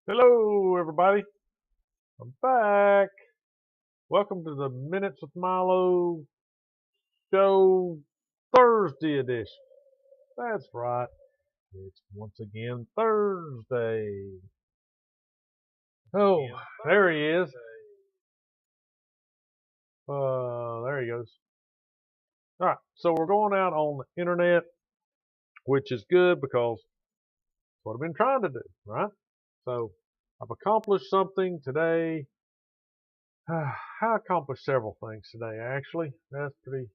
Hello, everybody. I'm back. Welcome to the Minutes with Milo Show Thursday edition. That's right. It's once again Thursday. Oh, there he is. There he goes. All right. So we're going out on the internet, which is good because it's what I've been trying to do, right? So I've accomplished something today. I accomplished several things today, actually. That's pretty.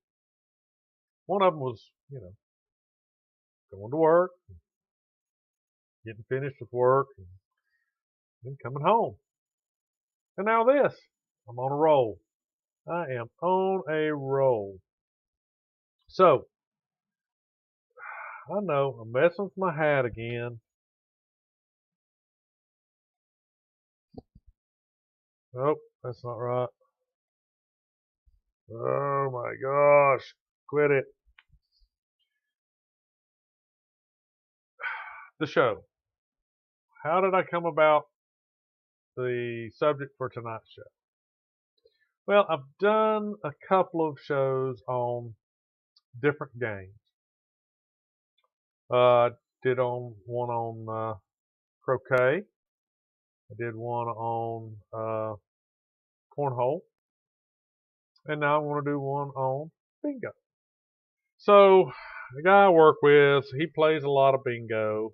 One of them was, going to work, getting finished with work, and then coming home. And now this. I'm on a roll. I am on a roll. So, I know I'm messing with my hat again. Oh, that's not right. Oh my gosh. Quit it. The show. How did I come about the subject for tonight's show? Well, I've done a couple of shows on different games. I did on one on croquet. I did one on cornhole, and now I want to do one on bingo. So the guy I work with, he plays a lot of bingo,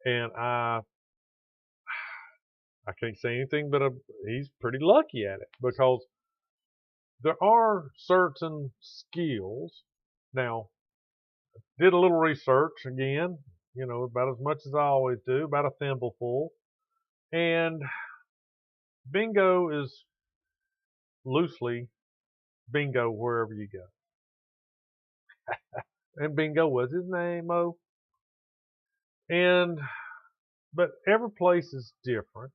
and I can't say anything but he's pretty lucky at it because there are certain skills. Now, did a little research again, about as much as I always do, about a thimbleful, and bingo is loosely bingo wherever you go. And bingo was his name, Mo. And but every place is different.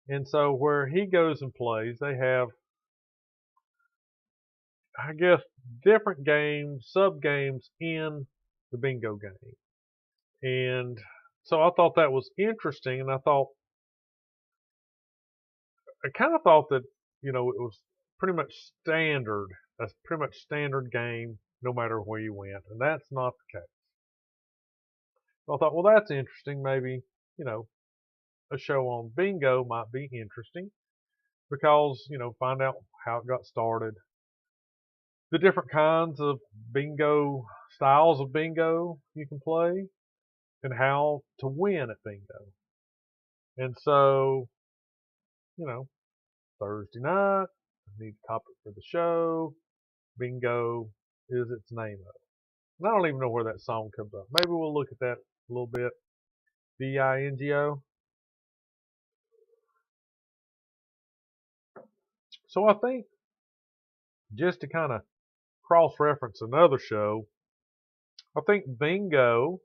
And so where he goes and plays, they have, I guess, different games, sub games in the bingo game. And so I thought that was interesting. And I kind of thought that, it was pretty much standard, a pretty much standard game no matter where you went. And that's not the case. So I thought, well, that's interesting. Maybe, you know, a show on bingo might be interesting because, find out how it got started, the different kinds of bingo, styles of bingo you can play, and how to win at bingo. And so, you know, Thursday night, I need a topic for the show. Bingo is its name of. And I don't even know where that song comes up. Maybe we'll look at that a little bit. Bingo. So I think just to kind of cross reference another show, I think bingo,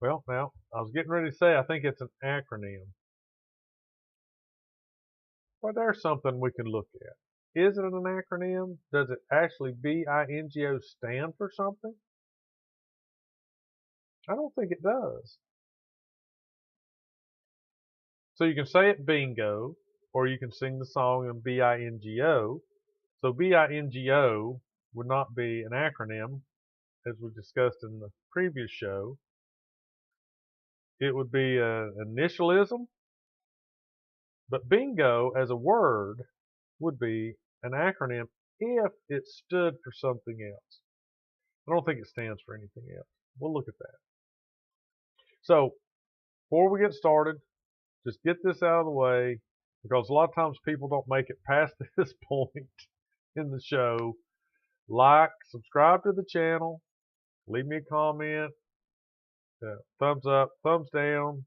well, now I was getting ready to say I think it's an acronym. Well, there's something we can look at. Is it an acronym? Does it actually BINGO stand for something? I don't think it does. So you can say it bingo, or you can sing the song in BINGO. So BINGO would not be an acronym, as we discussed in the previous show. It would be an initialism, but bingo as a word would be an acronym if it stood for something else. I don't think it stands for anything else. We'll look at that. So before we get started, just get this out of the way because a lot of times people don't make it past this point in the show. Like, subscribe to the channel, leave me a comment, thumbs up, thumbs down,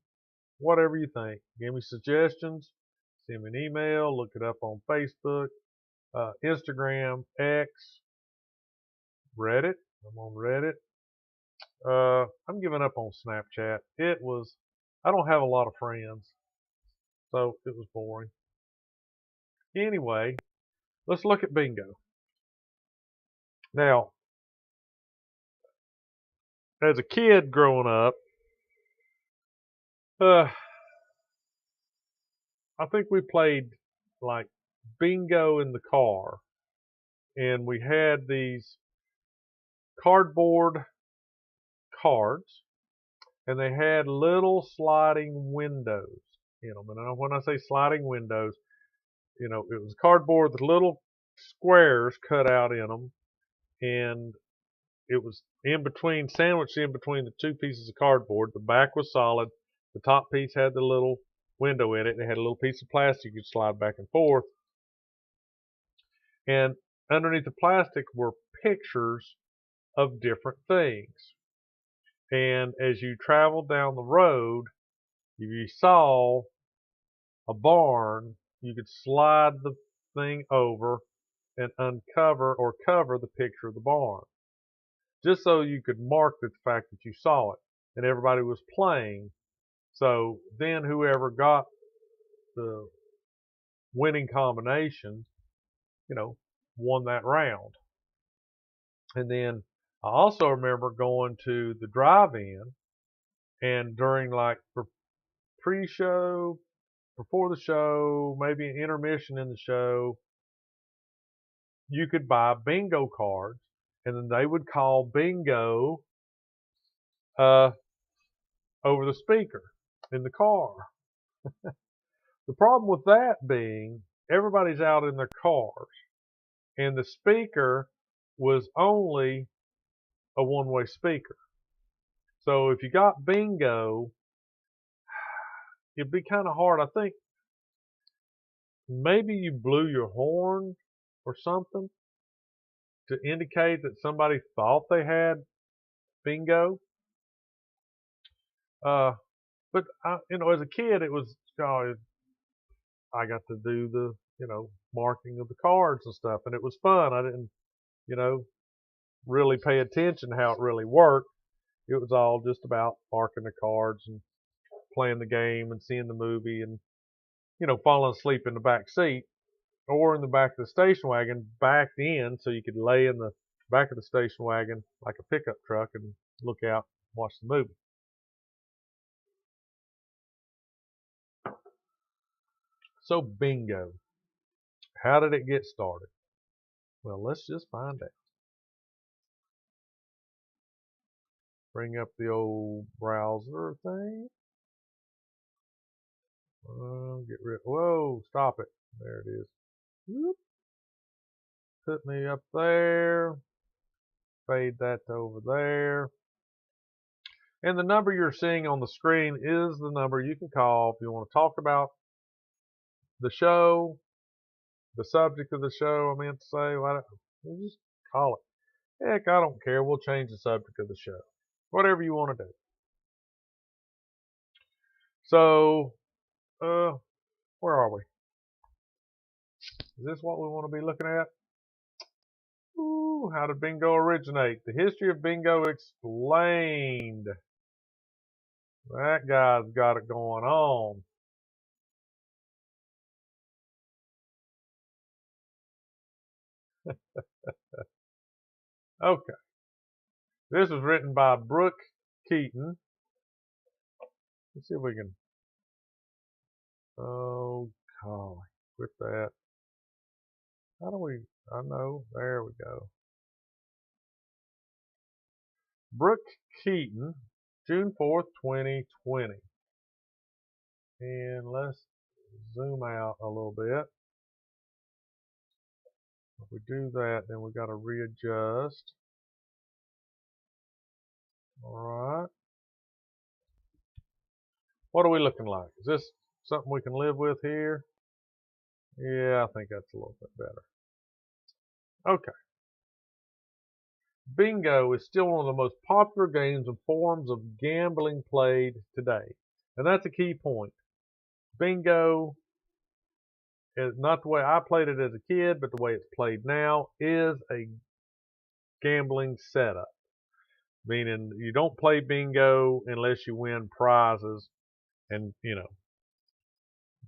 whatever you think. Give me suggestions, send me an email, look it up on Facebook, Instagram, X, Reddit. I'm on Reddit. I'm giving up on Snapchat. I don't have a lot of friends, so it was boring. Anyway, let's look at bingo. Now, as a kid growing up, Uh, I think we played like bingo in the car, and we had these cardboard cards, and they had little sliding windows in them. And when I say sliding windows, it was cardboard with little squares cut out in them, and it was sandwiched in between the two pieces of cardboard. The back was solid. The top piece had the little window in it, and it had a little piece of plastic you could slide back and forth. And underneath the plastic were pictures of different things. And as you traveled down the road, if you saw a barn, you could slide the thing over and uncover or cover the picture of the barn, just so you could mark the fact that you saw it. And everybody was playing. So then whoever got the winning combination, won that round. And then I also remember going to the drive-in, and during like for pre-show, before the show, maybe an intermission in the show, you could buy bingo cards, and then they would call bingo uh, over the speaker in the car. The problem with that being everybody's out in their cars, and the speaker was only a one-way speaker. So if you got bingo, it'd be kind of hard. I think maybe you blew your horn or something to indicate that somebody thought they had bingo. But as a kid, it was I got to do the marking of the cards and stuff, and it was fun. I didn't you know really pay attention to how it really worked. It was all just about marking the cards and playing the game and seeing the movie and falling asleep in the back seat or in the back of the station wagon backed in so you could lay in the back of the station wagon like a pickup truck and look out and watch the movie. So bingo, how did it get started? Well, let's just find out. Bring up the old browser thing. Whoa, stop it. There it is. Whoop. Put me up there. Fade that to over there. And the number you're seeing on the screen is the number you can call if you want to talk about the show, the subject of the show, I meant to say. We'll just call it. Heck, I don't care. We'll change the subject of the show. Whatever you want to do. So, where are we? Is this what we want to be looking at? Ooh, how did bingo originate? The history of bingo explained. That guy's got it going on. Okay. This was written by Brooke Keaton. Let's see if we can. Oh, golly. Quit that. How do we? I know. There we go. Brooke Keaton, June 4th, 2020. And let's zoom out a little bit. If we do that, then we got to readjust. All right. What are we looking like? Is this something we can live with here? Yeah, I think that's a little bit better. Okay. Bingo is still one of the most popular games and forms of gambling played today. And that's a key point. Bingo is not the way I played it as a kid, but the way it's played now is a gambling setup. Meaning you don't play bingo unless you win prizes and,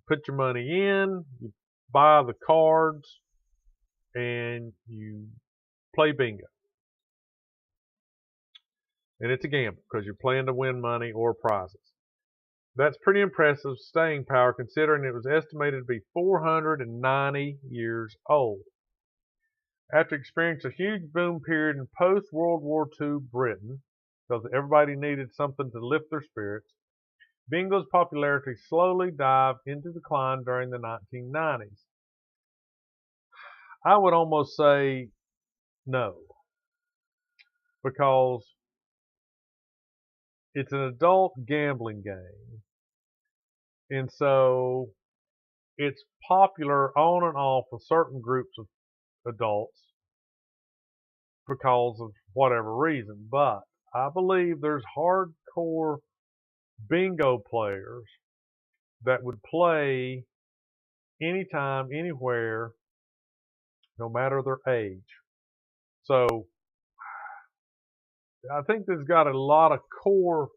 put your money in, you buy the cards, and you play bingo. And it's a gamble because you're playing to win money or prizes. That's pretty impressive staying power considering it was estimated to be 490 years old. After experiencing a huge boom period in post-World War II Britain, because everybody needed something to lift their spirits, bingo's popularity slowly dived into decline during the 1990s. I would almost say no, because it's an adult gambling game, and so it's popular on and off with certain groups of adults because of whatever reason. But I believe there's hardcore bingo players that would play anytime, anywhere, no matter their age. So I think there's got a lot of core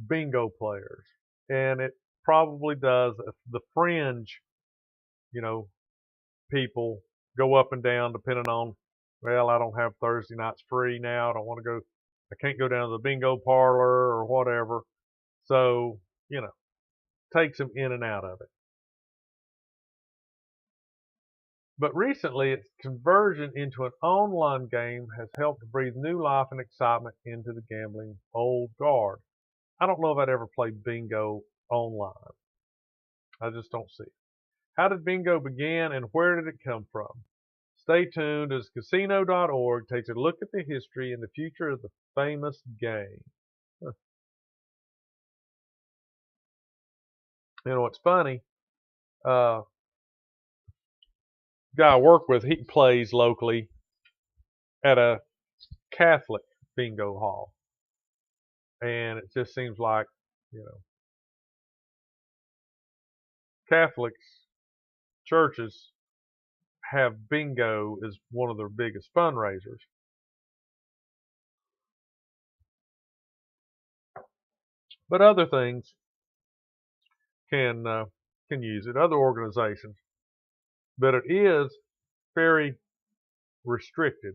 bingo players, and it probably does. The fringe, you know, people go up and down depending on, well, I don't have Thursday nights free now. I don't want to go. I can't go down to the bingo parlor or whatever. So, takes them in and out of it. But recently, its conversion into an online game has helped breathe new life and excitement into the gambling old guard. I don't know if I'd ever play bingo online. I just don't see it. How did bingo begin and where did it come from? Stay tuned as casino.org takes a look at the history and the future of the famous game. Huh. It's funny. Guy I work with, he plays locally at a Catholic bingo hall. And it just seems like, Catholics, churches have bingo as one of their biggest fundraisers. But other things can use it, other organizations. But it is very restricted.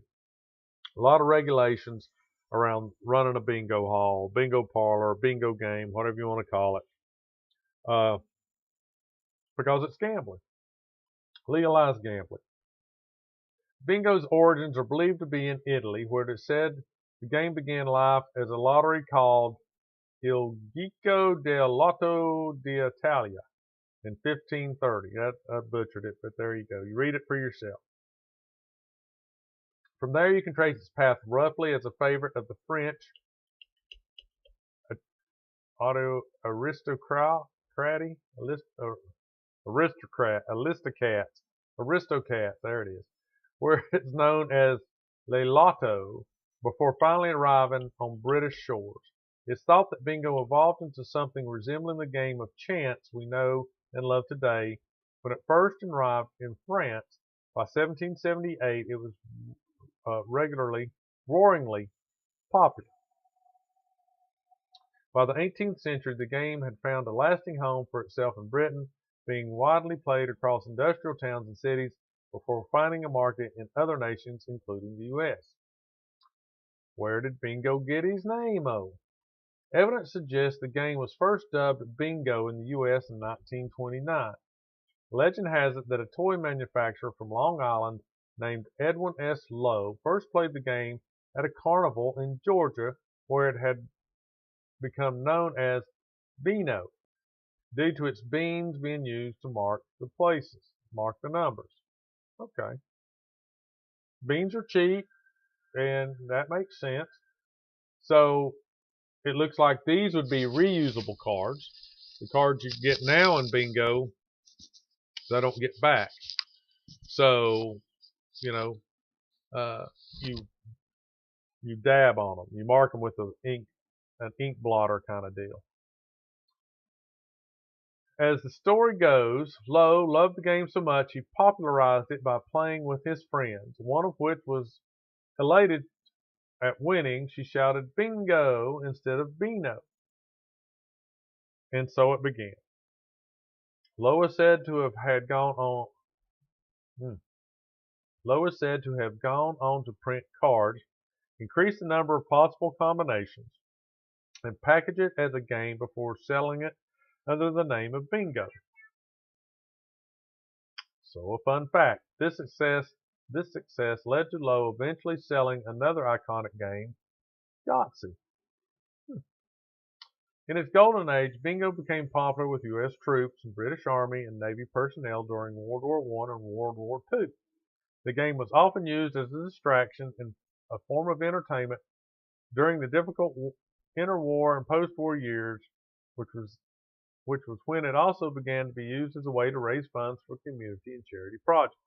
A lot of regulations around running a bingo hall, bingo parlor, bingo game, whatever you want to call it, because it's gambling, legalized gambling. Bingo's origins are believed to be in Italy, where it is said the game began life as a lottery called Il Gioco del Lotto d'Italia in 1530. I butchered it, but there you go. You read it for yourself. From there, you can trace its path roughly as a favorite of the French aristocrats, there it is, where it's known as Le Lotto, before finally arriving on British shores. It's thought that bingo evolved into something resembling the game of chance we know and love today. When it first arrived in France by 1778, it was roaringly popular. By the 18th century, the game had found a lasting home for itself in Britain, being widely played across industrial towns and cities before finding a market in other nations, including the U.S. Where did bingo get his name, Evidence suggests the game was first dubbed bingo in the U.S. in 1929. Legend has it that a toy manufacturer from Long Island named Edwin S. Lowe first played the game at a carnival in Georgia, where it had become known as Beano, due to its beans being used to mark the numbers. Okay. Beans are cheap, and that makes sense. So it looks like these would be reusable cards. The cards you get now in bingo, they don't get back. So, you you dab on them. You mark them with an ink blotter kind of deal. As the story goes, Lowe loved the game so much he popularized it by playing with his friends, one of which was elated at winning. She shouted bingo instead of Beano. And so it began. Lowe is said to have gone on to print cards, increase the number of possible combinations, and package it as a game before selling it under the name of bingo. So a fun fact, this success led to Lowe eventually selling another iconic game, Yahtzee. In its golden age, bingo became popular with U.S. troops and British Army and Navy personnel during World War I and World War II. The game was often used as a distraction and a form of entertainment during the difficult interwar and post-war years, which was when it also began to be used as a way to raise funds for community and charity projects.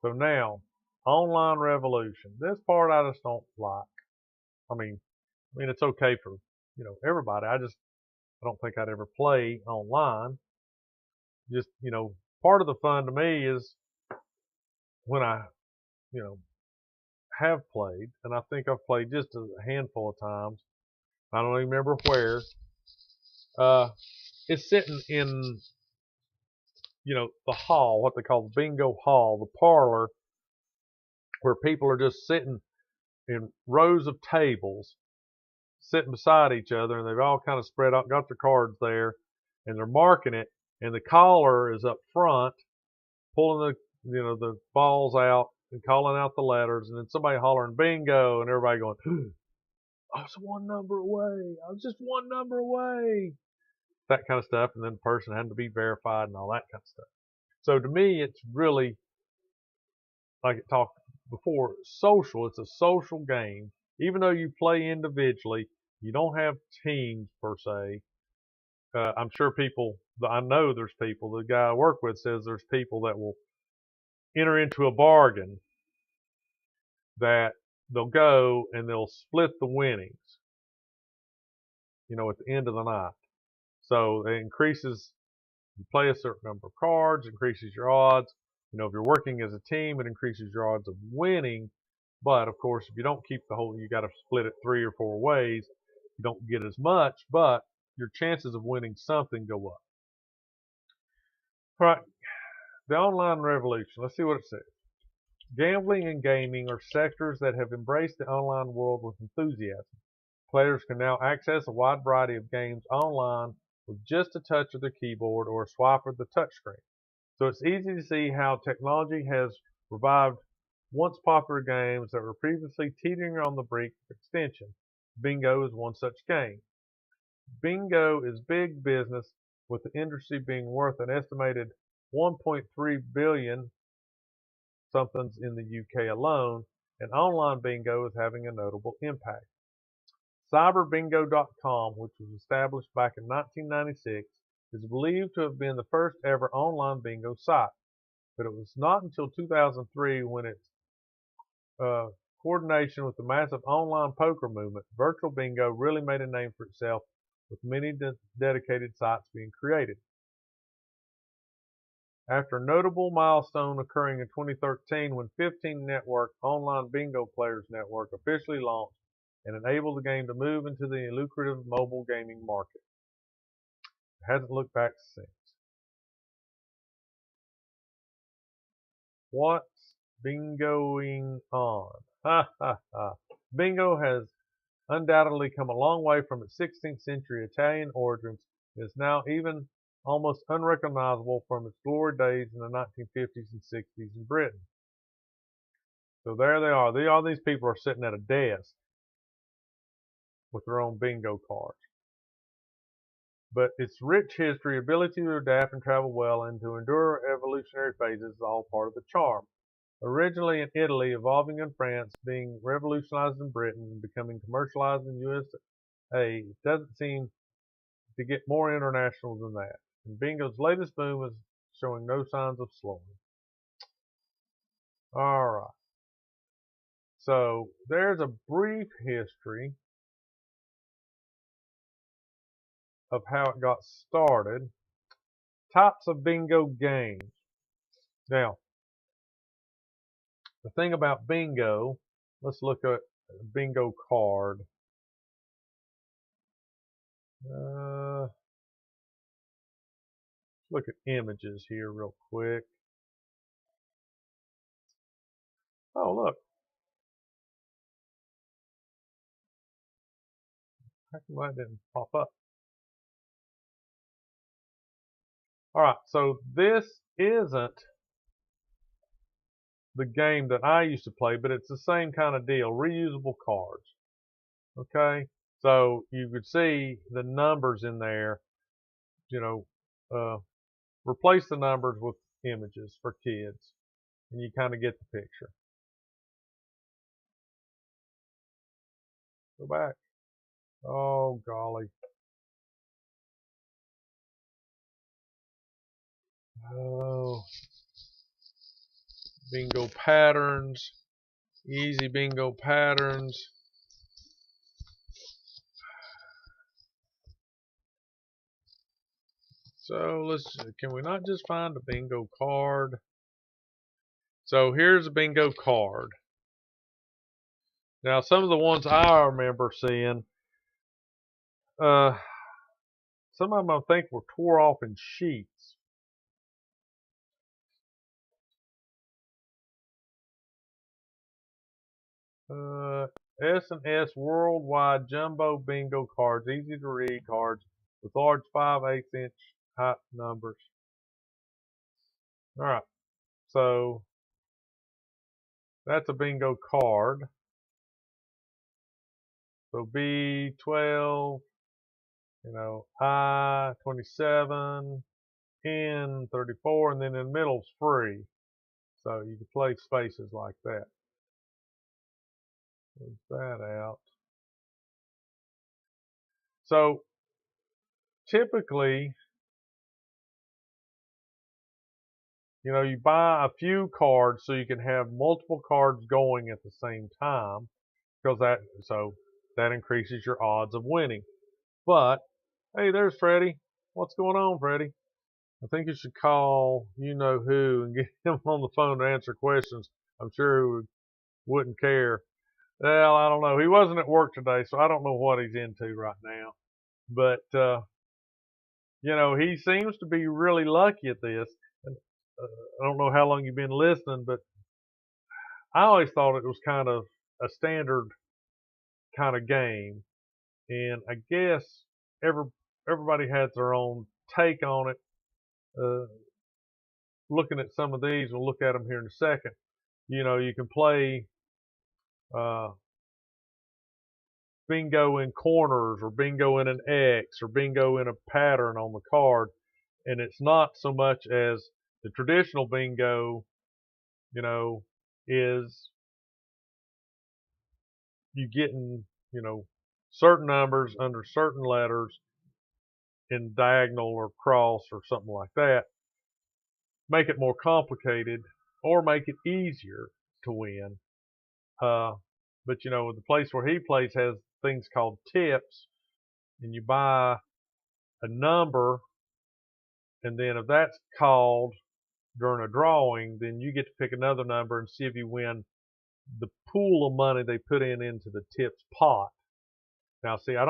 So now, online revolution. This part I just don't like. I mean, it's okay for everybody. I don't think I'd ever play online. Just part of the fun to me is when I have played, and I think I've played just a handful of times. I don't even remember where. It's sitting in the hall, what they call the bingo hall, the parlor, where people are just sitting in rows of tables, sitting beside each other, and they've all kind of spread out, got their cards there, and they're marking it, and the caller is up front, pulling the balls out and calling out the letters, and then somebody hollering bingo, and everybody going, I was one number away. I was just one number away. That kind of stuff, and then the person had to be verified and all that kind of stuff. So to me, it's really, like it talked before, social. It's a social game. Even though you play individually, you don't have teams per se. I'm sure I know there's people, the guy I work with says there's people that will enter into a bargain that they'll go and they'll split the winnings, at the end of the night. So it increases, you play a certain number of cards, increases your odds. If you're working as a team, it increases your odds of winning. But of course, if you don't keep you got to split it 3 or 4 ways. You don't get as much, but your chances of winning something go up. All right, the online revolution. Let's see what it says. Gambling and gaming are sectors that have embraced the online world with enthusiasm. Players can now access a wide variety of games online with just a touch of their keyboard or a swipe of the touchscreen. So it's easy to see how technology has revived once popular games that were previously teetering on the brink of extinction. Bingo is one such game. Bingo is big business, with the industry being worth an estimated 1.3 billion somethings in the UK alone, and online bingo is having a notable impact. Cyberbingo.com, which was established back in 1996, is believed to have been the first ever online bingo site, but it was not until 2003 when its coordination with the massive online poker movement, virtual bingo really made a name for itself, with many dedicated sites being created. After a notable milestone occurring in 2013 when 15 Network Online Bingo Players Network officially launched and enabled the game to move into the lucrative mobile gaming market. It hasn't looked back since. What's bingoing on? Ha ha ha. Bingo has undoubtedly come a long way from its 16th century Italian origins and is now even almost unrecognizable from its glory days in the 1950s and 60s in Britain. So there they are. All these people are sitting at a desk with their own bingo cards. But its rich history, ability to adapt and travel well, and to endure evolutionary phases is all part of the charm. Originally in Italy, evolving in France, being revolutionized in Britain, and becoming commercialized in USA, it doesn't seem to get more international than that. And bingo's latest boom is showing no signs of slowing. All right. So there's a brief history of how it got started. Types of bingo games. Now, the thing about bingo, let's look at a bingo card. Look at images here real quick. Oh, look. How come that didn't pop up? All right, so this isn't the game that I used to play, but it's the same kind of deal, reusable cards. Okay, so you could see the numbers in there, you know, replace the numbers with images for kids, and you kind of get the picture. Go back. Oh, golly. Oh, bingo patterns, easy bingo patterns. So can we not just find a bingo card? So here's a bingo card. Now some of the ones I remember seeing, some of them I think were tore off in sheets. S&S Worldwide Jumbo Bingo cards, easy to read cards with large 5/8 inch height numbers. All right, so that's a bingo card. So B12, I27, N34, and then in the middle is free. So you can play spaces like that. Close that out. So typically, you buy a few cards so you can have multiple cards going at the same time, because that increases your odds of winning. But hey, there's Freddie. What's going on, Freddie? I think you should call you know who and get him on the phone to answer questions. I'm sure he wouldn't care. Well, I don't know. He wasn't at work today, so I don't know what he's into right now. But he seems to be really lucky at this. And, I don't know how long you've been listening, but I always thought it was kind of a standard kind of game, and I guess everybody has their own take on it. Looking at some of these, we'll look at them here in a second. You can play uh, bingo in corners, or bingo in an X, or bingo in a pattern on the card, and it's not so much as the traditional bingo, is you getting, certain numbers under certain letters in diagonal or cross or something like that, make it more complicated or make it easier to win. But the place where he plays has things called tips, and you buy a number, and then if that's called during a drawing, then you get to pick another number and see if you win the pool of money they put into the tips pot. Now, see, I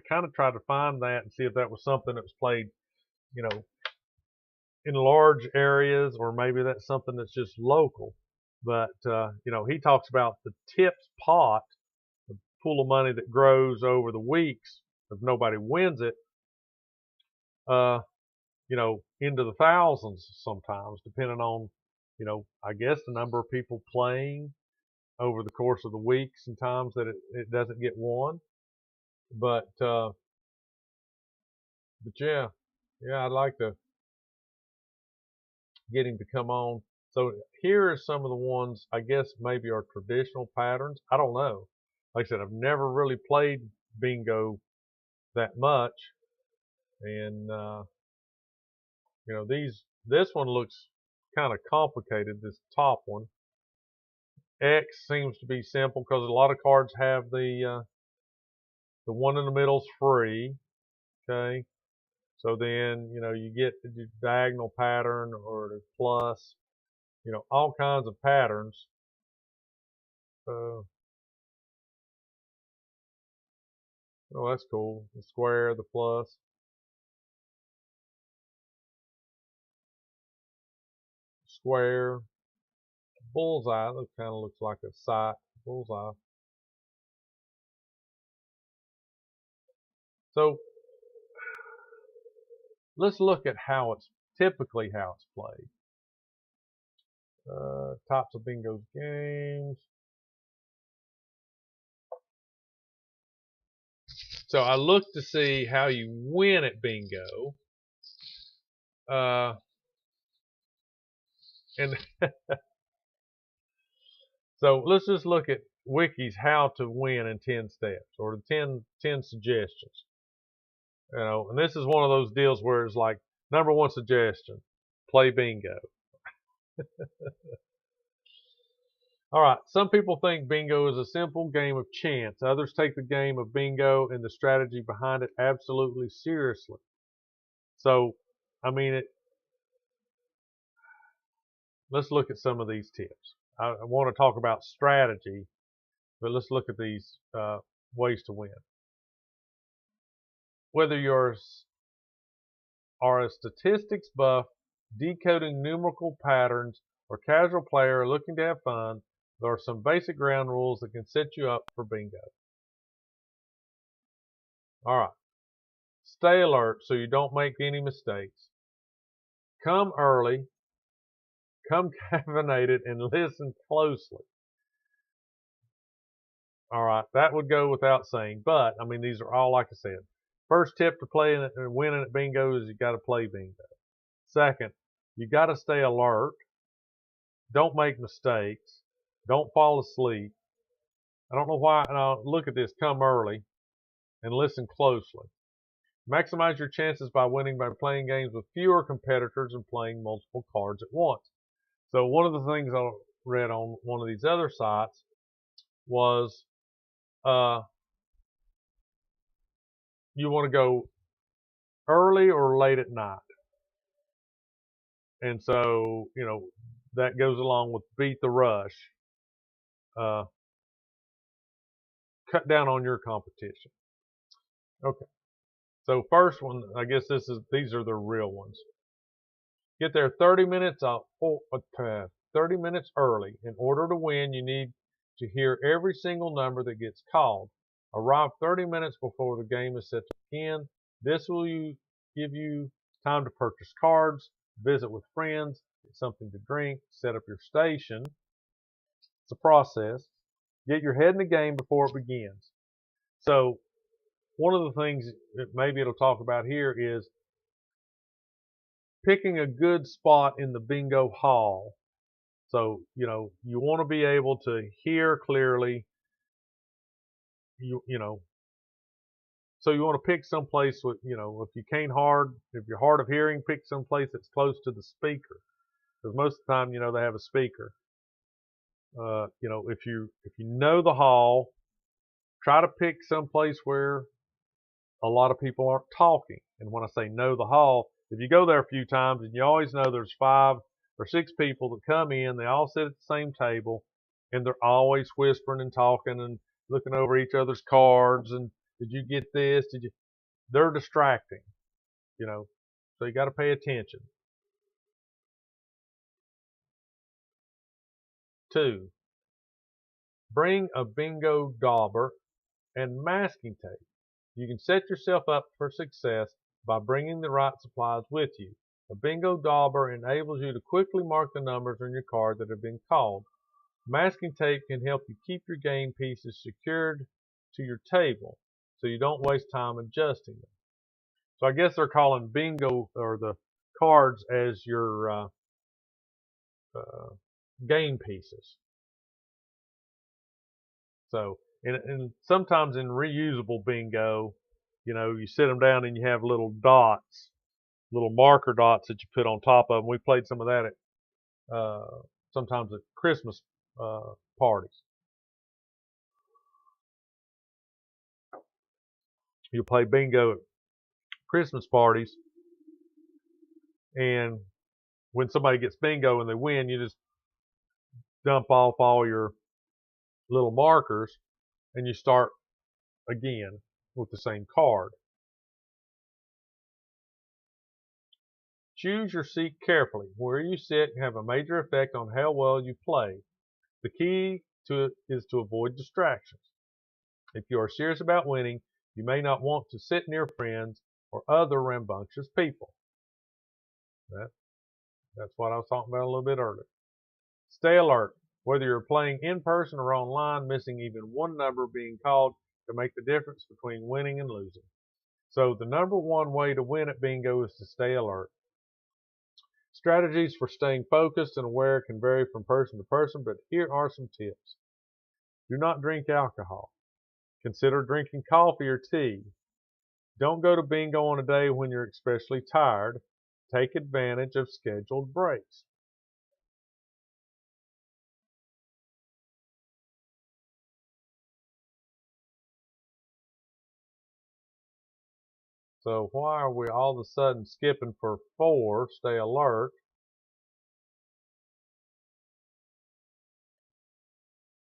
kind of tried to find that and see if that was something that was played, you know, in large areas, or maybe that's something that's just local. But, he talks about the tips pot, the pool of money that grows over the weeks if nobody wins it, into the thousands sometimes, depending on, I guess the number of people playing over the course of the weeks and times that it doesn't get won. But yeah, I'd like to get him to come on. So here are some of the ones I guess maybe are traditional patterns. I don't know. Like I said, I've never really played bingo that much, and this one looks kind of complicated. This top one, X, seems to be simple because a lot of cards have the one in the middle's free. Okay, so then you get the diagonal pattern or the plus. All kinds of patterns. Oh, that's cool. The square, the plus, square, bullseye. That kind of looks like a sight. Bullseye. So let's look at how it's typically how it's played. Types of bingo games. So I looked to see how you win at bingo. And so let's just look at Wiki's how to win in 10 steps, or the 10 suggestions. You know, and this is one of those deals where it's like, number one suggestion, play bingo. All right, some people think bingo is a simple game of chance. Others take the game of bingo and the strategy behind it absolutely seriously. So, I mean, let's look at some of these tips. I want to talk about strategy, but let's look at these ways to win. Whether you're a statistics buff, decoding numerical patterns, or casual player looking to have fun, there are some basic ground rules that can set you up for bingo. All right. Stay alert so you don't make any mistakes. Come early, come caffeinated, and listen closely. All right, that would go without saying, but I mean, these are all, like I said. First tip to playing and winning at bingo is you got to play bingo. Second, you got to stay alert. Don't make mistakes. Don't fall asleep. I don't know why. Now look at this. Come early and listen closely. Maximize your chances by winning by playing games with fewer competitors and playing multiple cards at once. So one of the things I read on one of these other sites was you want to go early or late at night. And so, you know, that goes along with beat the rush. Cut down on your competition. Okay. So first one, I guess these are the real ones. Get there 30 minutes 30 minutes early. In order to win, you need to hear every single number that gets called. Arrive 30 minutes before the game is set to begin. This will give you time to purchase cards, visit with friends, get something to drink, set up your station. It's a process. Get your head in the game before it begins. So one of the things that maybe it'll talk about here is picking a good spot in the bingo hall. So, you know, you want to be able to hear clearly, you know, so you want to pick some place with, you know, if you're hard of hearing, pick some place that's close to the speaker. Because most of the time, you know, they have a speaker. You know, if you know the hall, try to pick some place where a lot of people aren't talking. And when I say know the hall, if you go there a few times and you always know there's 5 or 6 people that come in, they all sit at the same table, and they're always whispering and talking and looking over each other's cards and did you get this? They're distracting, you know, so you got to pay attention. 2, bring a bingo dauber and masking tape. You can set yourself up for success by bringing the right supplies with you. A bingo dauber enables you to quickly mark the numbers on your card that have been called. Masking tape can help you keep your game pieces secured to your table so you don't waste time adjusting them. So I guess they're calling bingo or the cards as your game pieces. So, and sometimes in reusable bingo, you know, you sit them down and you have little dots, little marker dots that you put on top of them. We played some of that at sometimes at Christmas parties. You'll play bingo at Christmas parties, and when somebody gets bingo and they win, you just dump off all your little markers and you start again with the same card. Choose your seat carefully. Where you sit can have a major effect on how well you play. The key to it is to avoid distractions. If you are serious about winning, You may not want to sit near friends or other rambunctious people. That's what I was talking about a little bit earlier. Stay alert. Whether you're playing in person or online, missing even one number being called can make the difference between winning and losing. So the number one way to win at bingo is to stay alert. Strategies for staying focused and aware can vary from person to person, but here are some tips. Do not drink alcohol. Consider drinking coffee or tea. Don't go to bingo on a day when you're especially tired. Take advantage of scheduled breaks. So why are we all of a sudden skipping for 4, stay alert,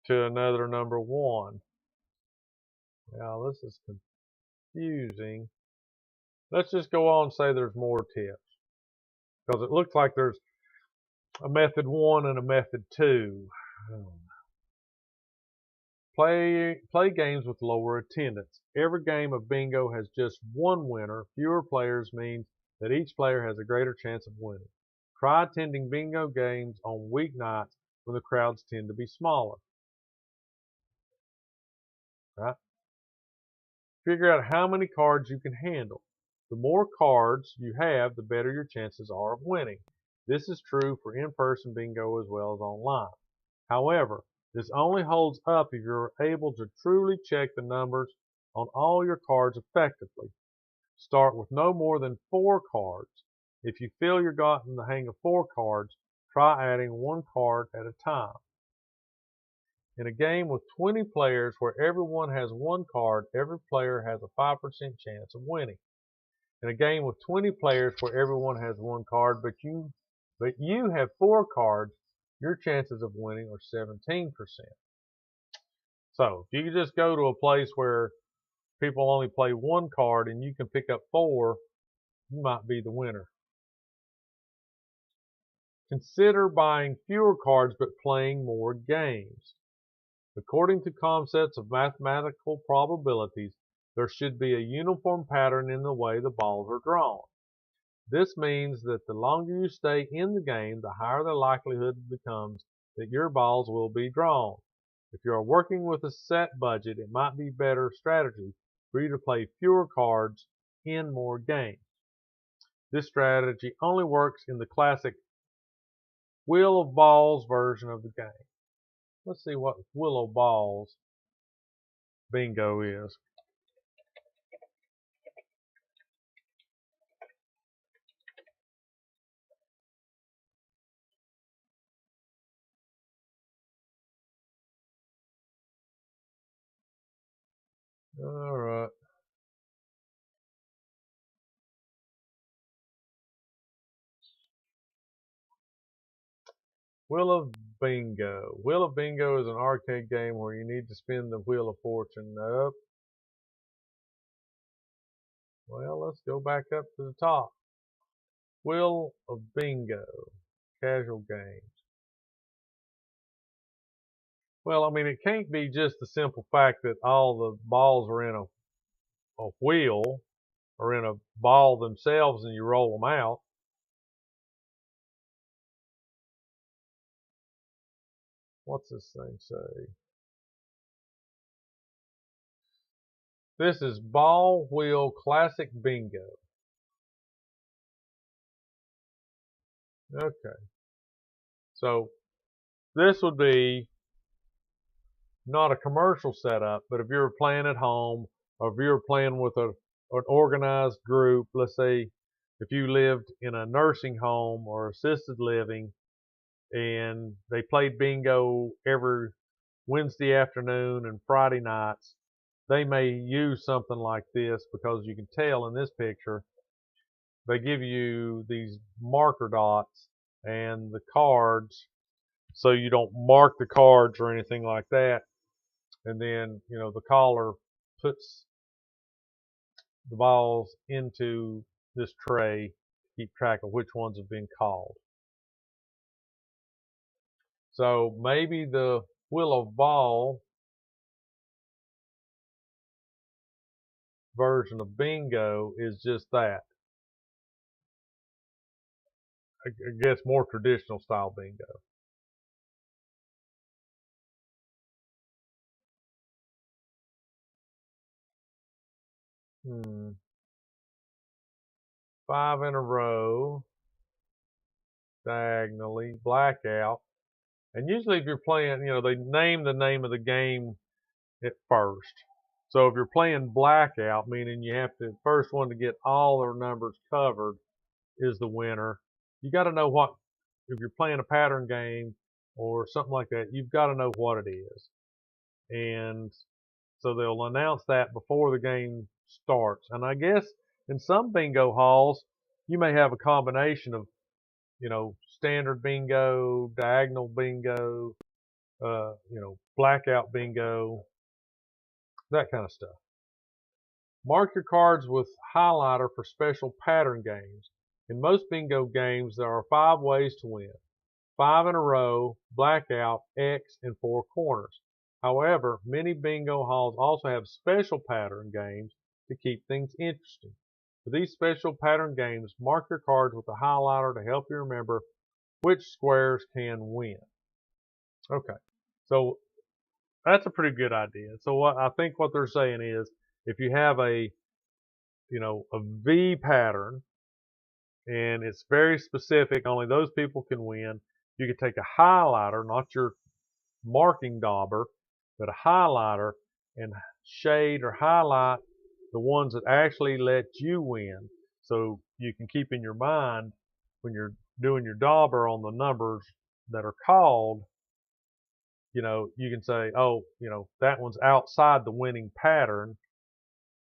to another number 1? Now this is confusing. Let's just go on and say there's more tips, because it looks like there's a method 1 and a method 2. Play games with lower attendance. Every game of bingo has just one winner. Fewer players means that each player has a greater chance of winning. Try attending bingo games on weeknights when the crowds tend to be smaller. Right? Figure out how many cards you can handle. The more cards you have, the better your chances are of winning. This is true for in-person bingo as well as online. However, this only holds up if you're able to truly check the numbers on all your cards effectively. Start with no more than 4 cards. If you feel you've gotten the hang of 4 cards, try adding 1 card at a time. In a game with 20 players where everyone has 1 card, every player has a 5% chance of winning. In a game with 20 players where everyone has 1 card, but you have 4 cards, your chances of winning are 17%. So if you just go to a place where people only play 1 card and you can pick up 4, you might be the winner. Consider buying fewer cards but playing more games. According to concepts of mathematical probabilities, there should be a uniform pattern in the way the balls are drawn. This means that the longer you stay in the game, the higher the likelihood becomes that your balls will be drawn. If you are working with a set budget, it might be a better strategy for you to play fewer cards in more games. This strategy only works in the classic Wheel of Balls version of the game. Let's see what Wheel of Balls bingo is. All right. Wheel of Bingo. Wheel of Bingo is an arcade game where you need to spin the Wheel of Fortune up. Well, let's go back up to the top. Wheel of Bingo. Casual games. Well, I mean, it can't be just the simple fact that all the balls are in a wheel or in a ball themselves and you roll them out. What's this thing say? This is Ball Wheel Classic Bingo. Okay. So this would be not a commercial setup, but if you were playing at home or if you were playing with an organized group, let's say if you lived in a nursing home or assisted living and they played bingo every Wednesday afternoon and Friday nights, they may use something like this because you can tell in this picture they give you these marker dots and the cards so you don't mark the cards or anything like that. And then, the caller puts the balls into this tray to keep track of which ones have been called. So maybe the Wheel of Ball version of bingo is just that. I guess more traditional style bingo. Hmm. 5 in a row, diagonally, blackout. And usually if you're playing, they name the name of the game at first. So if you're playing blackout, meaning you have to, first one to get all their numbers covered is the winner. You got to know what, if you're playing a pattern game or something like that, you've got to know what it is. And so they'll announce that before the game starts. And I guess in some bingo halls, you may have a combination of, standard bingo, diagonal bingo, blackout bingo, that kind of stuff. Mark your cards with highlighter for special pattern games. In most bingo games, there are 5 ways to win. 5 in a row, blackout, X, and 4 corners. However, many bingo halls also have special pattern games to keep things interesting. For these special pattern games, mark your cards with a highlighter to help you remember which squares can win. Okay, so that's a pretty good idea. So what I think what they're saying is, if you have a V pattern and it's very specific, only those people can win. You could take a highlighter, not your marking dauber, but a highlighter, and shade or highlight the ones that actually let you win. So you can keep in your mind when you're doing your dauber on the numbers that are called, you can say, oh, that one's outside the winning pattern.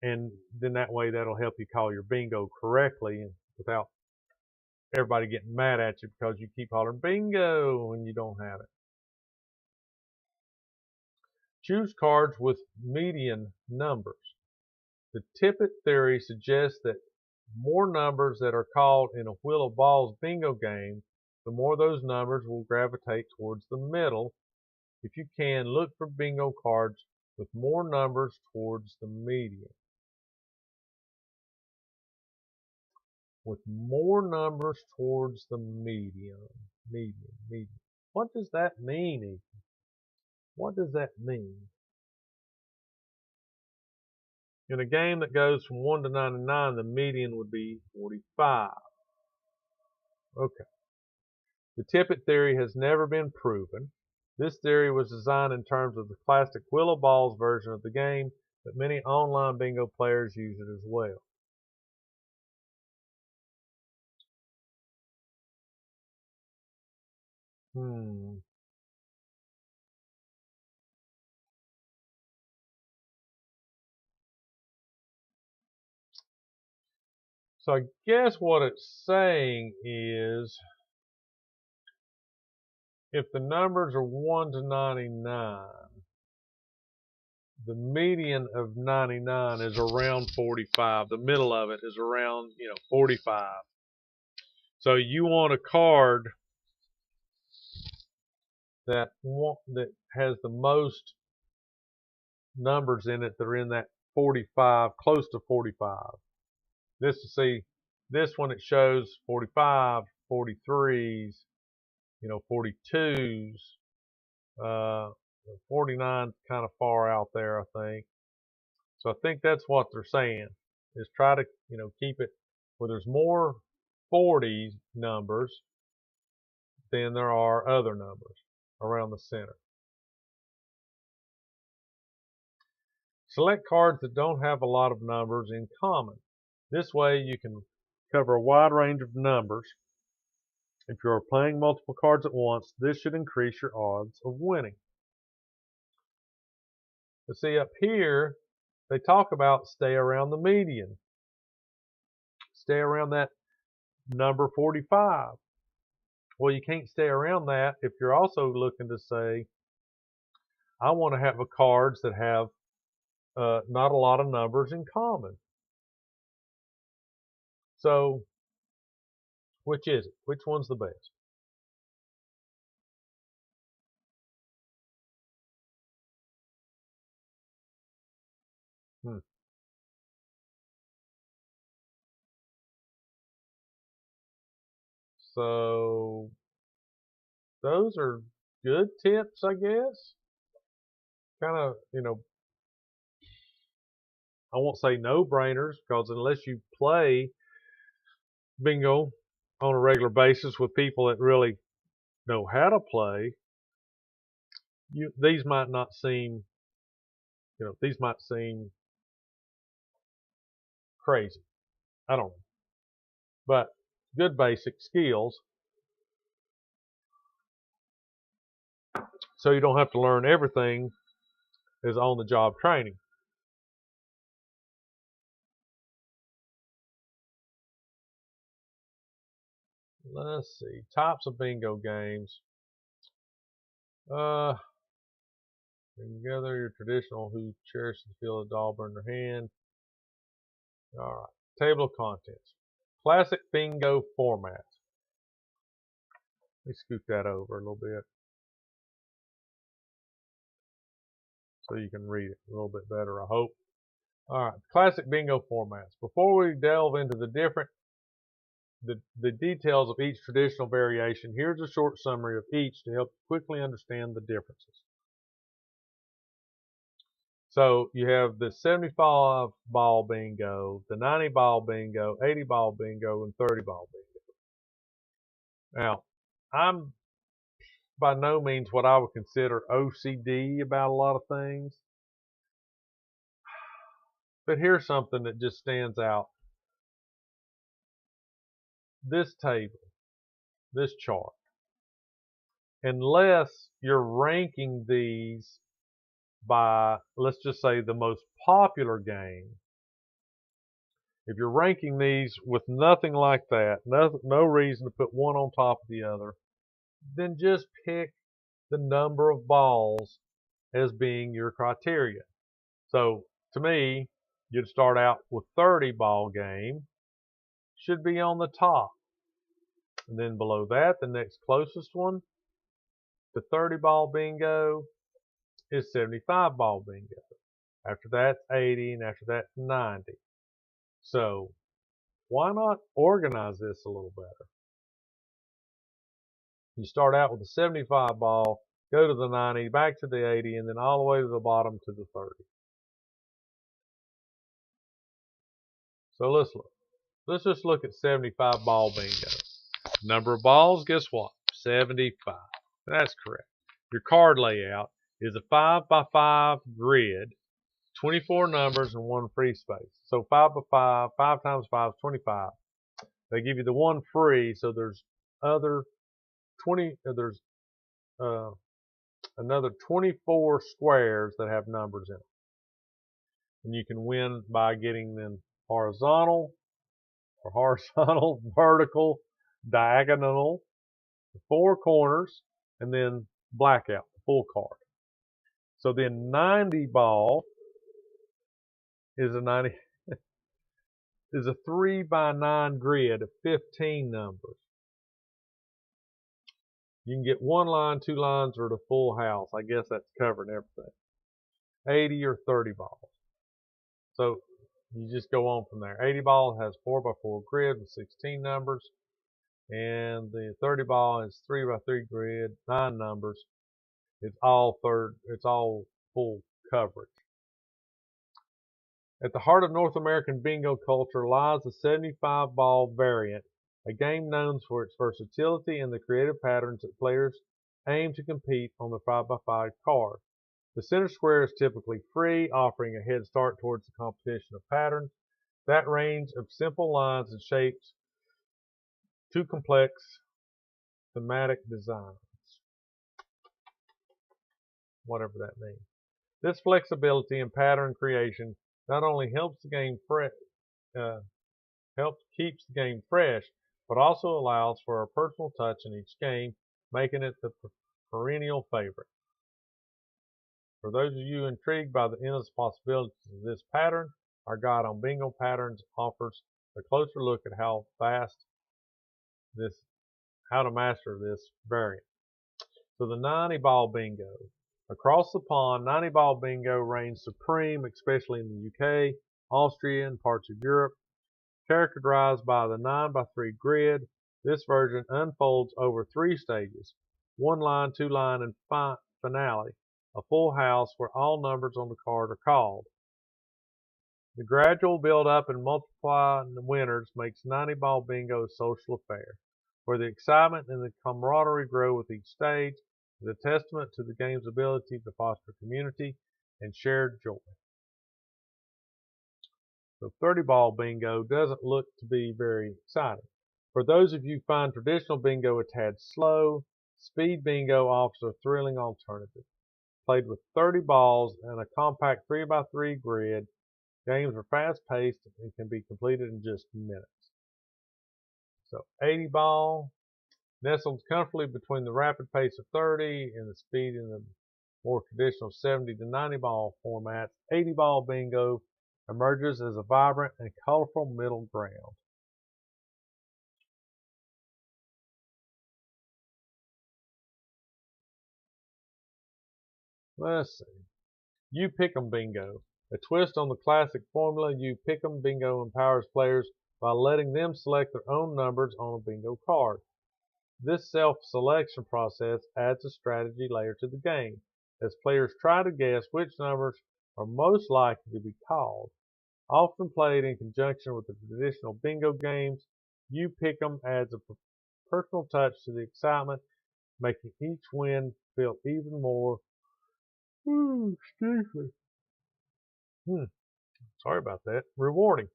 And then that way that'll help you call your bingo correctly and without everybody getting mad at you because you keep hollering bingo when you don't have it. Choose cards with median numbers. The Tippett theory suggests that more numbers that are called in a wheel of balls bingo game, the more those numbers will gravitate towards the middle. If you can, look for bingo cards with more numbers towards the median. With more numbers towards the median. Median. What does that mean, Ethan? What does that mean? In a game that goes from 1 to 99, the median would be 45. Okay. The Tippett theory has never been proven. This theory was designed in terms of the classic Wheel of Balls version of the game, but many online bingo players use it as well. Hmm. So I guess what it's saying is if the numbers are 1 to 99, the median of 99 is around 45. The middle of it is around, 45. So you want a card that has the most numbers in it that are in that 45, close to 45. This one it shows 45, 43s, 42s, 49 kind of far out there, I think. So I think that's what they're saying is try to, keep it where there's more 40 numbers than there are other numbers around the center. Select cards that don't have a lot of numbers in common. This way you can cover a wide range of numbers. If you are playing multiple cards at once, this should increase your odds of winning. But see up here, they talk about stay around the median. Stay around that number 45. Well, you can't stay around that if you're also looking to say, I want to have a cards that have not a lot of numbers in common. So, which is it? Which one's the best? Hmm. So those are good tips, I guess. Kind of, I won't say no-brainers, because unless you play bingo on a regular basis with people that really know how to play, these might not seem, these might seem crazy. I don't know. But good basic skills, so you don't have to learn everything as on-the-job training. Let's see. Types of bingo games. Bring together your traditional who cherishes the feel of Dauber in their hand. All right. Table of contents. Classic bingo format. Let me scoot that over a little bit so you can read it a little bit better, I hope. All right. Classic bingo formats. Before we delve into the details of each traditional variation, here's a short summary of each to help quickly understand the differences. So you have the 75 ball bingo, the 90 ball bingo, 80 ball bingo, and 30 ball bingo. Now, I'm by no means what I would consider OCD about a lot of things, but here's something that just stands out. This table, this chart, unless you're ranking these by, let's just say, the most popular game, if you're ranking these with nothing like that, no reason to put one on top of the other, then just pick the number of balls as being your criteria. So to me, you'd start out with 30 ball game, should be on the top. And then below that, the next closest one to 30 ball bingo is 75 ball bingo. After that's 80, and after that 90. So why not organize this a little better? You start out with the 75 ball, go to the 90, back to the 80, and then all the way to the bottom to the 30. So let's look. Let's just look at 75 ball bingo. Number of balls, guess what? 75. That's correct. Your card layout is a 5x5 grid, 24 numbers and one free space. So 5x5, 5 times 5 is 25. They give you the one free, so there's another 24 squares that have numbers in them. And you can win by getting them horizontal, vertical, diagonal, the four corners, and then blackout, the full card. So then 90 ball is a 3x9 grid of 15 numbers. You can get one line, two lines, or the full house. I guess that's covering everything. 80 or 30 balls. So you just go on from there. 80 ball has 4x4 grid with 16 numbers. And the 30 ball is 3x3 grid, 9 numbers. It's all full coverage. At the heart of North American bingo culture lies the 75 ball variant, a game known for its versatility and the creative patterns that players aim to compete on the 5x5 card. The center square is typically free, offering a head start towards the competition of patterns. That range of simple lines and shapes to complex thematic designs, whatever that means. This flexibility and pattern creation not only helps keeps the game fresh, but also allows for a personal touch in each game, making it the perennial favorite. For those of you intrigued by the endless possibilities of this pattern, our guide on bingo patterns offers a closer look at how to master this variant. So the 90 ball bingo. Across the pond, 90 ball bingo reigns supreme, especially in the UK, Austria, and parts of Europe, characterized by the 9x3 grid, This version unfolds over 3 stages: one line, two line, and finale, a full house where all numbers on the card are called. The gradual build-up and multiply winners makes 90-ball bingo a social affair, where the excitement and the camaraderie grow with each stage, is a testament to the game's ability to foster community and shared joy. So 30-ball bingo doesn't look to be very exciting. For those of you who find traditional bingo a tad slow, speed bingo offers a thrilling alternative. Played with 30 balls and a compact 3x3 grid, games are fast-paced and can be completed in just minutes. So 80 ball, nestled comfortably between the rapid pace of 30 and the speed in the more traditional 70 to 90 ball formats, 80 ball bingo emerges as a vibrant and colorful middle ground. Let's see. You Pick'em Bingo. A twist on the classic formula, You Pick'em Bingo empowers players by letting them select their own numbers on a bingo card. This self-selection process adds a strategy layer to the game, as players try to guess which numbers are most likely to be called. Often played in conjunction with the traditional bingo games, You Pick'em adds a personal touch to the excitement, making each win feel even more excuse me. Sorry about that. Rewarding.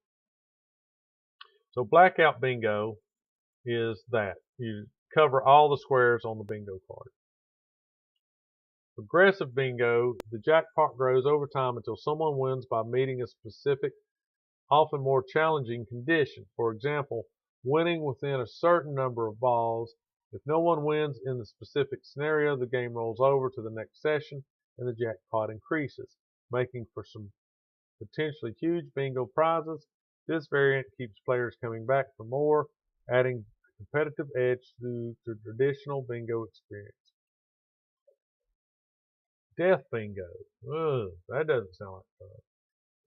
So blackout bingo is that. You cover all the squares on the bingo card. Progressive bingo, the jackpot grows over time until someone wins by meeting a specific, often more challenging condition. For example, winning within a certain number of balls. If no one wins in the specific scenario, the game rolls over to the next session and the jackpot increases, making for some potentially huge bingo prizes. This variant keeps players coming back for more, adding a competitive edge to the traditional bingo experience. Death bingo. Ugh, that doesn't sound like fun.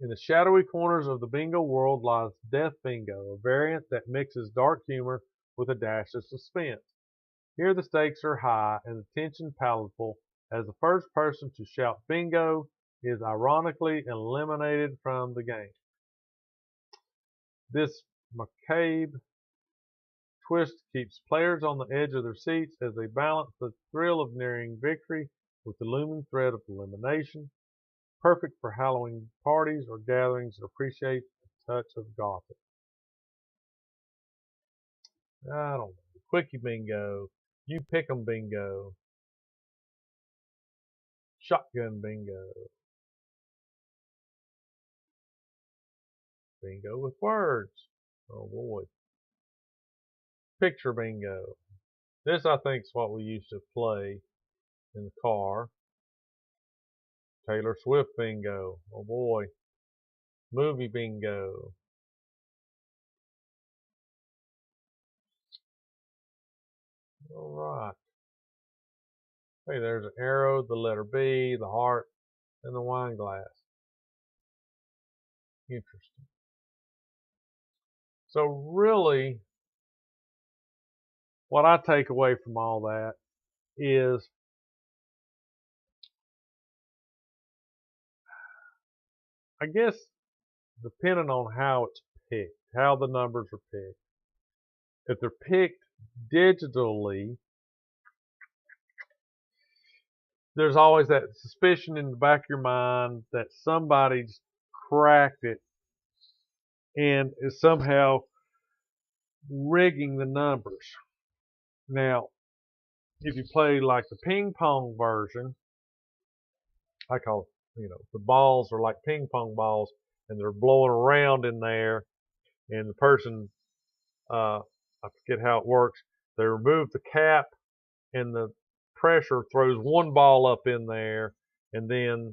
In the shadowy corners of the bingo world lies Death Bingo, a variant that mixes dark humor with a dash of suspense. Here the stakes are high and the tension palatable, as the first person to shout bingo is ironically eliminated from the game. This macabre twist keeps players on the edge of their seats as they balance the thrill of nearing victory with the looming threat of elimination. Perfect for Halloween parties or gatherings that appreciate a touch of Gothic. I don't know. Quickie bingo, You Pick'em bingo, shotgun bingo, bingo with words. Oh boy. Picture bingo. This I think is what we used to play in the car. Taylor Swift bingo. Oh boy. Movie bingo. All right. Hey, there's an arrow, the letter B, the heart, and the wine glass. Interesting. So really, what I take away from all that is I guess depending on how it's picked, how the numbers are picked. If they're picked digitally, there's always that suspicion in the back of your mind that somebody's cracked it and is somehow rigging the numbers. Now, if you play like the ping pong version, I call the balls are like ping pong balls and they're blowing around in there, and the person, I forget how it works, they remove the cap and the pressure throws one ball up in there, and then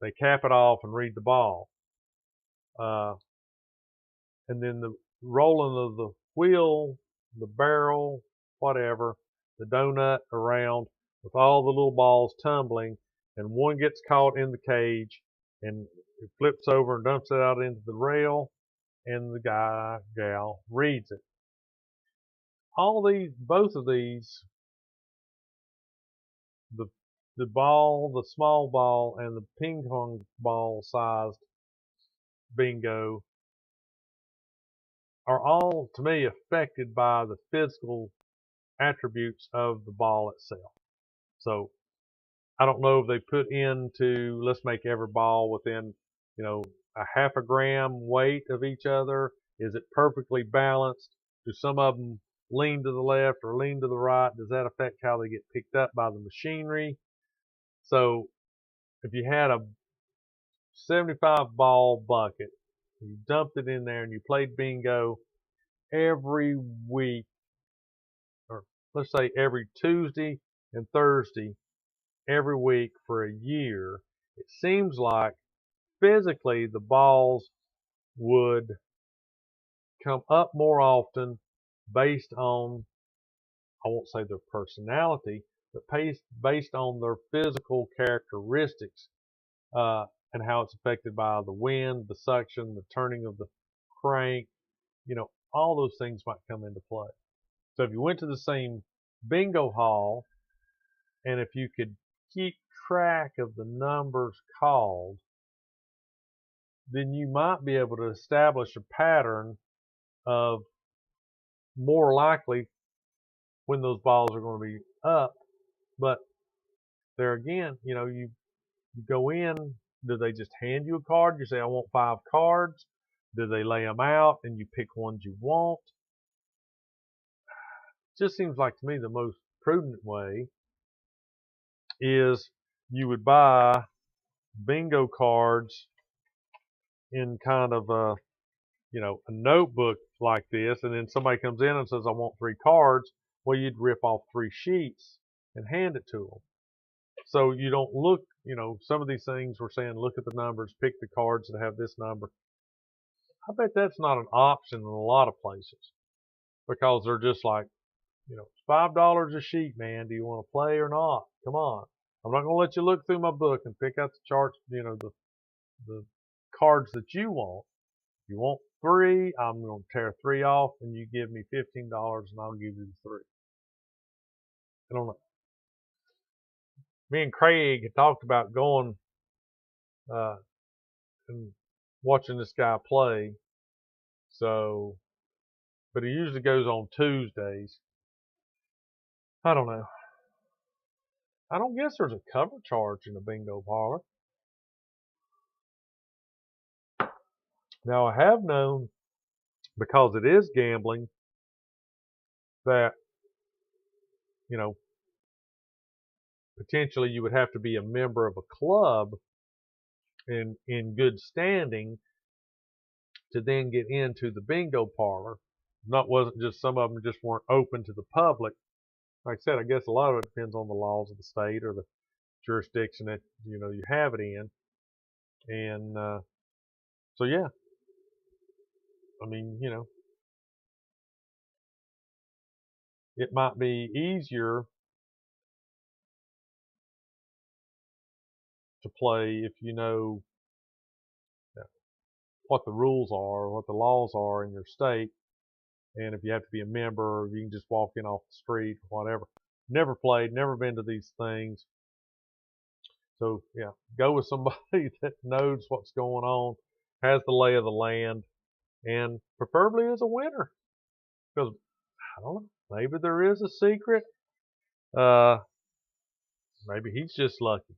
they cap it off and read the ball, and then the rolling of the wheel, the barrel, whatever, the donut around with all the little balls tumbling, and one gets caught in the cage and it flips over and dumps it out into the rail, and the gal reads it. both of these, the ball, the small ball, and the ping pong ball sized bingo are all, to me, affected by the physical attributes of the ball itself. So I don't know if they put into, let's make every ball within, a half a gram weight of each other. Is it perfectly balanced? Do some of them lean to the left or lean to the right? Does that affect how they get picked up by the machinery? So if you had a 75 ball bucket, you dumped it in there and you played bingo every week, or let's say every Tuesday and Thursday, every week for a year, it seems like physically the balls would come up more often based on, I won't say their personality, but based on their physical characteristics, and how it's affected by the wind, the suction, the turning of the crank, all those things might come into play. So if you went to the same bingo hall, and if you could keep track of the numbers called, then you might be able to establish a pattern of more likely when those balls are going to be up. But there again, you go in, do they just hand you a card? You say, I want 5 cards. Do they lay them out and you pick ones you want? It just seems like to me the most prudent way is you would buy bingo cards in kind of a notebook like this, and then somebody comes in and says, I want 3 cards. Well, you'd rip off 3 sheets and hand it to them. So you don't look, some of these things we're saying, look at the numbers, pick the cards that have this number. I bet that's not an option in a lot of places, because they're just like, it's $5 a sheet, man. Do you want to play or not? Come on. I'm not going to let you look through my book and pick out the charts, the cards that you want. If you want 3, I'm going to tear 3 off, and you give me $15 and I'll give you the 3. I don't know. Me and Craig had talked about going and watching this guy play. So, but he usually goes on Tuesdays. I don't know. I don't guess there's a cover charge in a bingo parlor. Now, I have known, because it is gambling, that, potentially you would have to be a member of a club in good standing to then get into the bingo parlor. Wasn't just, some of them just weren't open to the public. Like I said, I guess a lot of it depends on the laws of the state or the jurisdiction that you have it in. And so yeah, I mean, it might be easier to play if you know what the rules are, what the laws are in your state, and if you have to be a member, or you can just walk in off the street or whatever. Never played, never been to these things. So yeah, go with somebody that knows what's going on, has the lay of the land, and preferably is a winner. Because I don't know, maybe there is a secret. Maybe he's just lucky.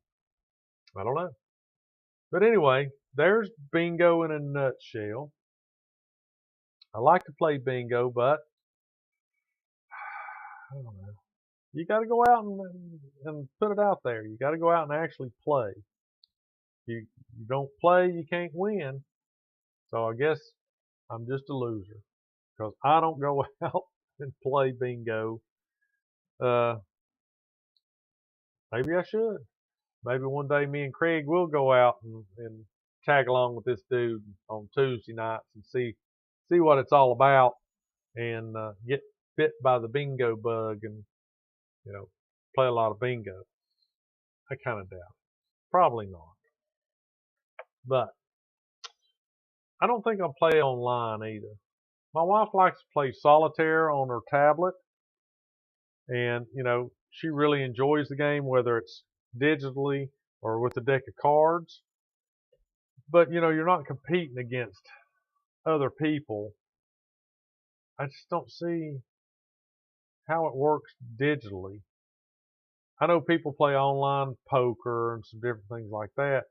I don't know. But anyway, there's bingo in a nutshell. I like to play bingo, but I don't know. You got to go out and put it out there. You got to go out and actually play. You don't play, you can't win. So I guess I'm just a loser, because I don't go out and play bingo. Maybe I should. Maybe one day me and Craig will go out and tag along with this dude on Tuesday nights and see what it's all about, and get bit by the bingo bug and play a lot of bingo. I kind of doubt it. Probably not. But I don't think I'll play online either. My wife likes to play solitaire on her tablet, And, she really enjoys the game, whether it's digitally or with a deck of cards. But, you're not competing against other people. I just don't see how it works digitally. I know people play online poker and some different things like that.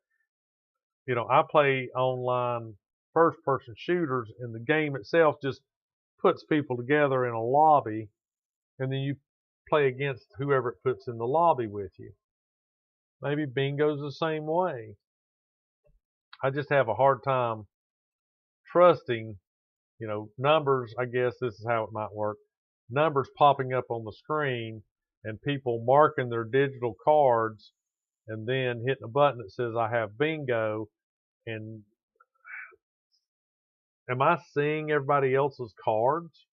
I play online first person shooters, and the game itself just puts people together in a lobby, and then you play against whoever it puts in the lobby with you. Maybe bingo's the same way. I just have a hard time trusting, numbers. I guess this is how it might work. Numbers popping up on the screen and people marking their digital cards and then hitting a button that says I have bingo. And am I seeing everybody else's cards?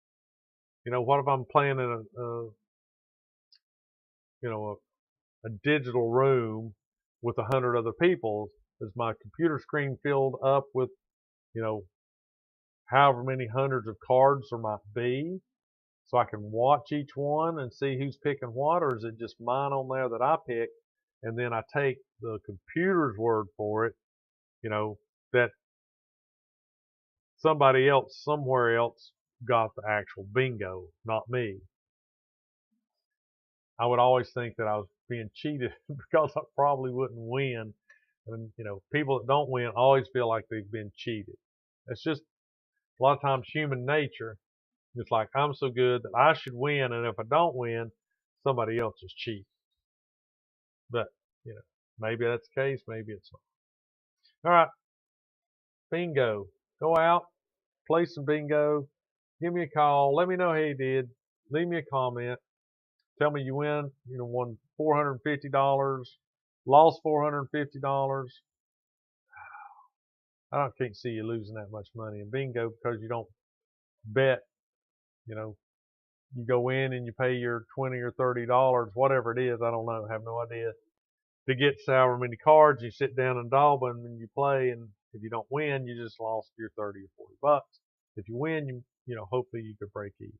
What if I'm playing in a digital room with 100 other people? Is my computer screen filled up with, you know, however many hundreds of cards there might be, so I can watch each one and see who's picking what, or is it just mine on there that I pick, and then I take the computer's word for it, that somebody else somewhere else got the actual bingo, not me. I would always think that I was being cheated because I probably wouldn't win. And, people that don't win always feel like they've been cheated. It's just a lot of times human nature. It's like, I'm so good that I should win, and if I don't win, somebody else is cheating. But, maybe that's the case, maybe it's not. All right, bingo. Go out, play some bingo, give me a call, let me know how you did, leave me a comment, tell me you won $450, lost $450. Can't see you losing that much money in bingo because you don't bet. You go in and you pay your $20 or $30, whatever it is, I don't know, have no idea, to get however many cards. You sit down and daub them and you play, and if you don't win, you just lost your 30 or 40 bucks. If you win, hopefully you could break even.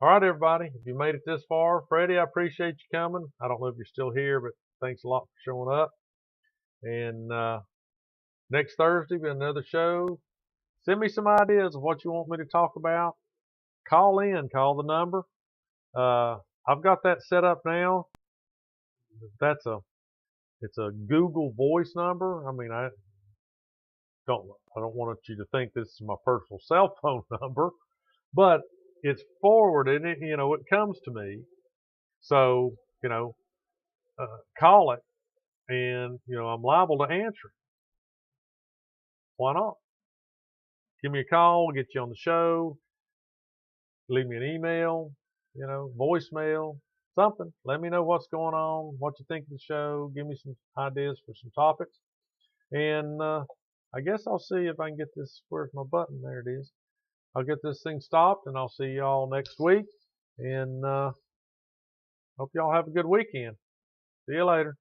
All right, everybody, if you made it this far, Freddie, I appreciate you coming. I don't know if you're still here, but thanks a lot for showing up. And next Thursday, be another show. Send me some ideas of what you want me to talk about. Call the number. I've got that set up now. It's a Google Voice number. I mean, I don't want you to think this is my personal cell phone number, but it's forwarded. It comes to me. So, call it, and I'm liable to answer it. Why not? Give me a call, get you on the show, leave me an email, voicemail, something. Let me know what's going on, what you think of the show. Give me some ideas for some topics. And I guess I'll see if I can get this. Where's my button? There it is. I'll get this thing stopped, and I'll see y'all next week. And hope y'all have a good weekend. See you later.